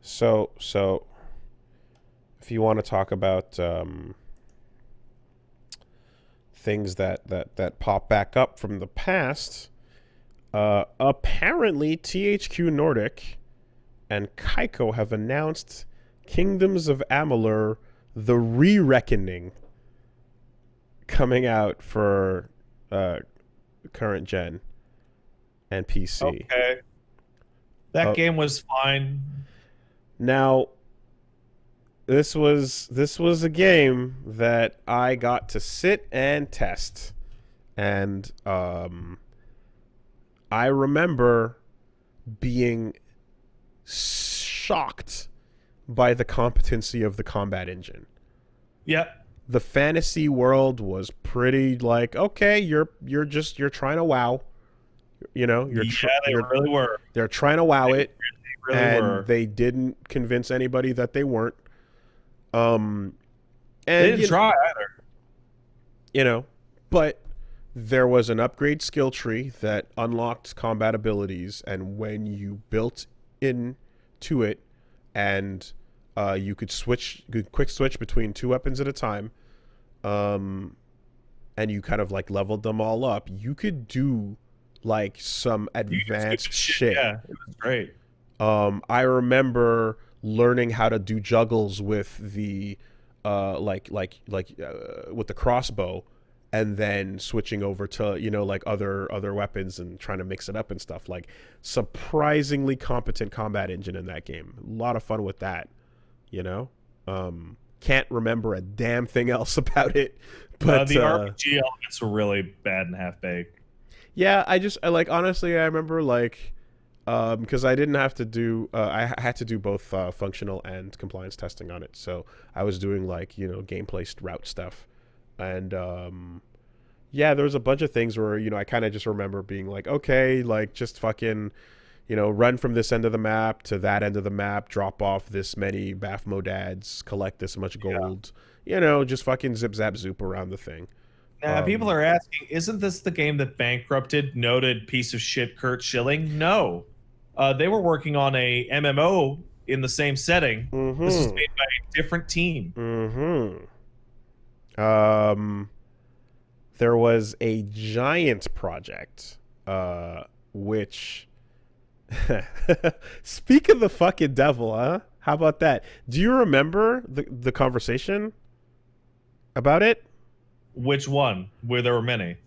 So if you want to talk about things that pop back up from the past, apparently THQ Nordic and Kaiko have announced Kingdoms of Amalur: The Re-Reckoning coming out for current gen and PC. Okay. That Uh, game was fine. Now, this was a game that I got to sit and test, and I remember being shocked by the competency of the combat engine. Yep. The fantasy world was pretty like, okay, you're trying to wow, Yeah, they really were. they're trying to wow it, They really and were. they didn't convince anybody that they weren't. Um, They and didn't try either. you know, but there was an upgrade skill tree that unlocked combat abilities, and when you built into it, and you could quick switch between two weapons at a time, um, and you kind of like leveled them all up, you could do like some You could scoop advanced the shit. shit. Yeah, it was great. I remember learning how to do juggles with the with the crossbow, and then switching over to like other weapons and trying to mix it up and stuff. Like, surprisingly competent combat engine in that game. A lot of fun with that. You know, can't remember a damn thing else about it, but The RPG elements were really bad and half baked. yeah, I like, honestly, I remember like because I didn't have to do I had to do both functional and compliance testing on it. So I was doing like, gameplay route stuff. And yeah, there was a bunch of things where, I kind of just remember being like, okay, like, just fucking, run from this end of the map to that end of the map, drop off this many Baphomodads, collect this much Yeah. gold, just fucking zip zap zoop around the thing. Now, people Um, are asking, isn't this the game that bankrupted noted piece of shit Kurt Schilling? No. They were working on a MMO in the same setting. This was mm-hmm. made by a different team. Mm-hmm. Um, there was a giant project, which speak of the fucking devil, huh? How about that? Do you remember the conversation about it? Which one? Where there were many.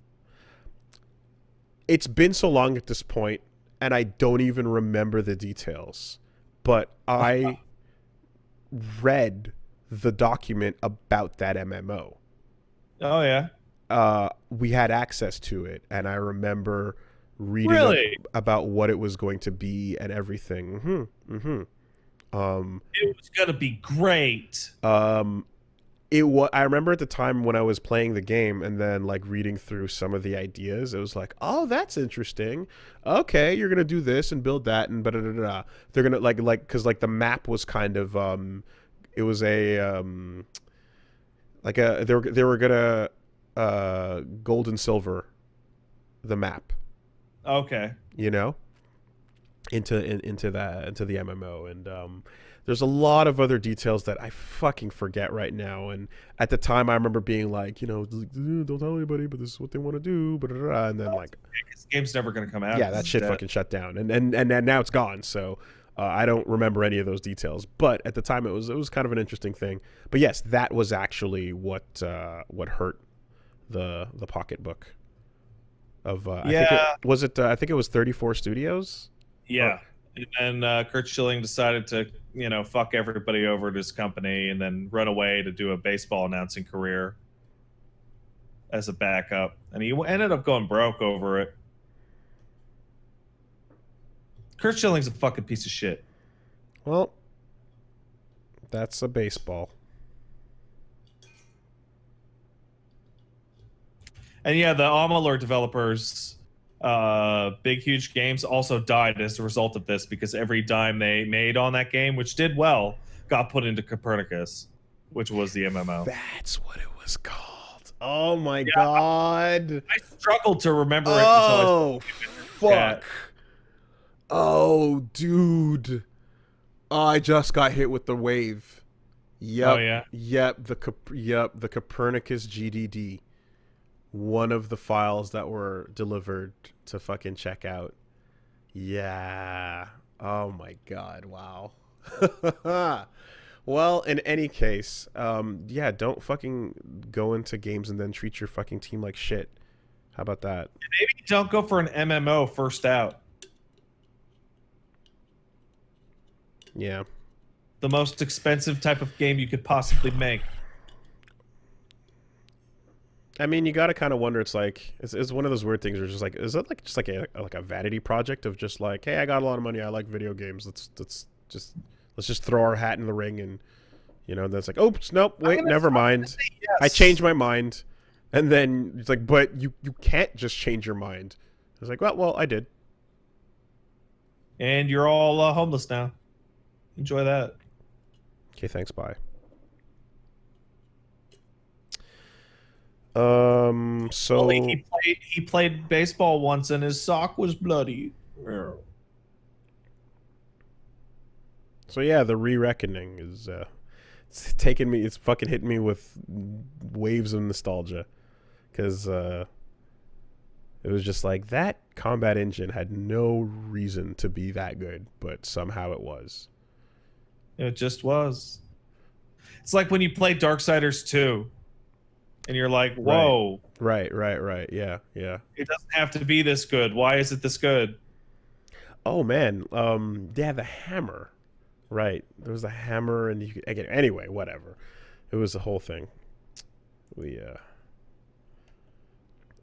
It's been so long at this point, and I don't even remember the details. But I read the document about that MMO. Oh, yeah. We had access to it, and I remember reading Really? about what it was going to be and everything. It was going to be great. Um, I remember at the time when I was playing the game and then like reading through some of the ideas, it was like, oh, that's interesting. Okay, you're gonna do this and build that and da. They're gonna because like the map was kind of it was a like a they were gonna gold and silver the map, Okay. you know, into the MMO. And there's a lot of other details that I fucking forget right now. And at the time, I remember being like, don't tell anybody, but this is what they want to do. And then like, This game's never going to come out yeah, 'cause that it's shit dead. fucking shut down. And now it's gone. So I don't remember any of those details. But at the time, it was kind of an interesting thing. But yes, that was actually what hurt the pocketbook of I think Yeah. I think it was 34 Studios. Or Yeah. And then Kurt Schilling decided to, fuck everybody over at his company and then run away to do a baseball announcing career as a backup. And he ended up going broke over it. Kurt Schilling's a fucking piece of shit. well, that's a baseball. And yeah, the Amalur developers, Big Huge Games, also died as a result of this because every dime they made on that game, which did well, got put into Copernicus, which was the MMO. That's what it was called. Oh my Yeah, god. I struggled to remember it until Oh I chat. fuck. Oh dude. Oh, I just got hit with the wave. Oh Yep, yeah. the Copernicus GDD. One of the files that were delivered to fucking check out. Yeah. Oh my god. Wow. Well, in any case, yeah, don't fucking go into games and then treat your fucking team like shit. How about that? Maybe don't go for an MMO first out. Yeah. The most expensive type of game you could possibly make. I mean, you got to kind of wonder. It's like it's one of those weird things where it's just like, is it like just like a vanity project of just like, hey, I got a lot of money, I like video games. Let's just throw our hat in the ring, and then it's like, oops, nope, wait, never mind. I Yes. changed my mind, and then it's like, but you can't just change your mind. It's like, well, I did. And you're all homeless now. Enjoy that. Okay, thanks, bye. Well, So he played baseball once and his sock was bloody. so yeah, the re-reckoning is it's taking me, it's fucking hitting me with waves of nostalgia, because it was just like that combat engine had no reason to be that good, but somehow it was. It just was. It's like when you play Darksiders 2 and you're like, Right. whoa, Right. Yeah. it doesn't have to be this good. Why is it this good? Oh man, yeah, the hammer. Right, there was a hammer, and you could, again, anyway, whatever. It was the whole thing. We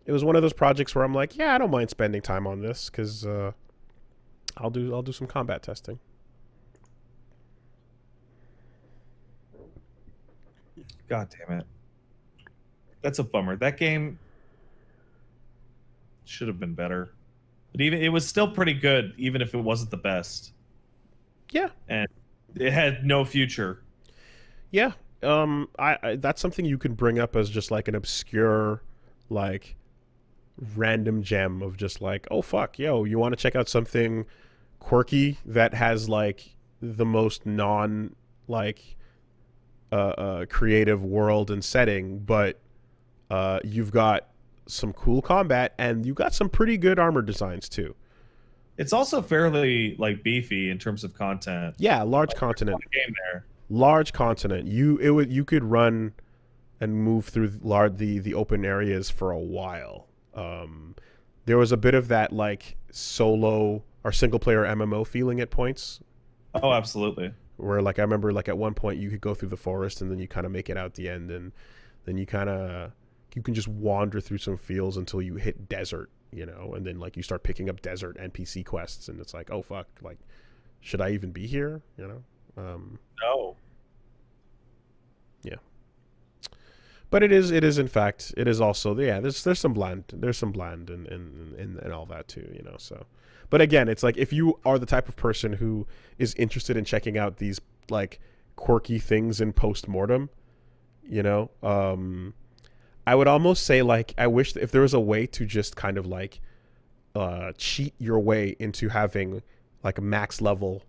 It was one of those projects where I'm like, yeah, I don't mind spending time on this, because I'll do some combat testing. God damn it. That's a bummer. That game should have been better. But even it was still pretty good, even if it wasn't the best. Yeah, And it had no future. yeah. I that's something you can bring up as just like an obscure, like, random gem of just like, oh fuck, yo, you want to check out something quirky that has like the most non, like, creative world and setting, but you've got some cool combat and you got some pretty good armor designs too. It's also fairly like beefy in terms of content. Yeah, large Like, continent, there's a game there. large continent. You could run and move through the open areas for a while. There was a bit of that like solo or single player MMO feeling at points, Oh, absolutely. where like I remember like at one point you could go through the forest and then you kind of make it out the end, and then you can just wander through some fields until you hit desert, and then like you start picking up desert NPC quests, and it's like, oh fuck, like, should I even be here? No. Yeah. But it is in fact, it is also, yeah, there's some bland and all that too, so. But again, it's like, if you are the type of person who is interested in checking out these like quirky things in post-mortem, I would almost say, like, I wish if there was a way to just kind of like cheat your way into having like a max level,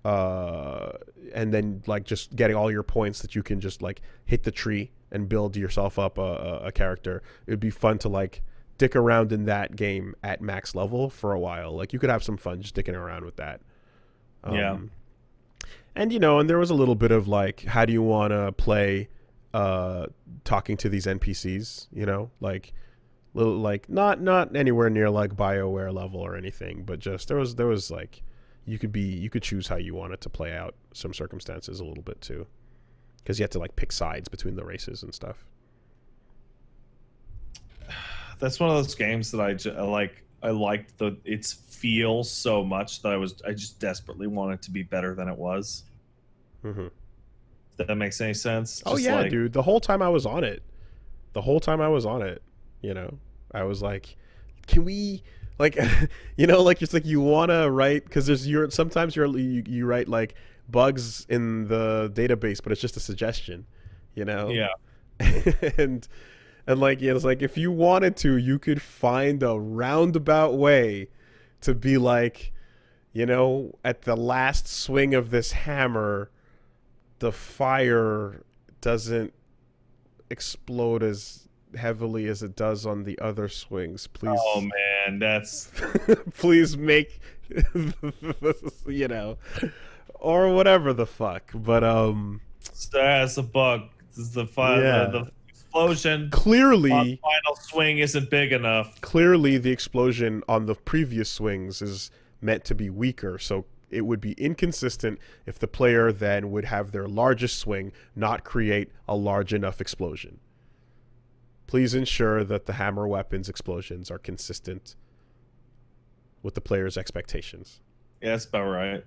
and then like just getting all your points that you can just like hit the tree and build yourself up a character. It would be fun to like dick around in that game at max level for a while. Like, you could have some fun just dicking around with that. Yeah. And there was a little bit of like, how do you want to play talking to these NPCs, like little, like, not anywhere near like BioWare level or anything, but just there was like, you could choose how you wanted to play out some circumstances a little bit too, because you had to like pick sides between the races and stuff. That's one of those games that I like. I liked its feel so much that I just desperately want it to be better than it was. Mm-hmm. If that makes any sense. Oh Just yeah, like, dude. The whole time I was on it, I was like, can we, like, like, it's like you want to write, because sometimes you write like bugs in the database, but it's just a suggestion, yeah, and like, yeah, it's like, if you wanted to, you could find a roundabout way to be like, You know, at the last swing of this hammer, the fire doesn't explode as heavily as it does on the other swings. Oh Please, man, that's please make, you know, or whatever the fuck. But that's a bug. This is yeah, the explosion on clearly, the final swing isn't big enough. clearly the explosion on the previous swings is meant to be weaker. So it would be inconsistent if the player then would have their largest swing not create a large enough explosion. Please ensure that the hammer weapon's explosions are consistent with the player's expectations. Yeah, that's about right.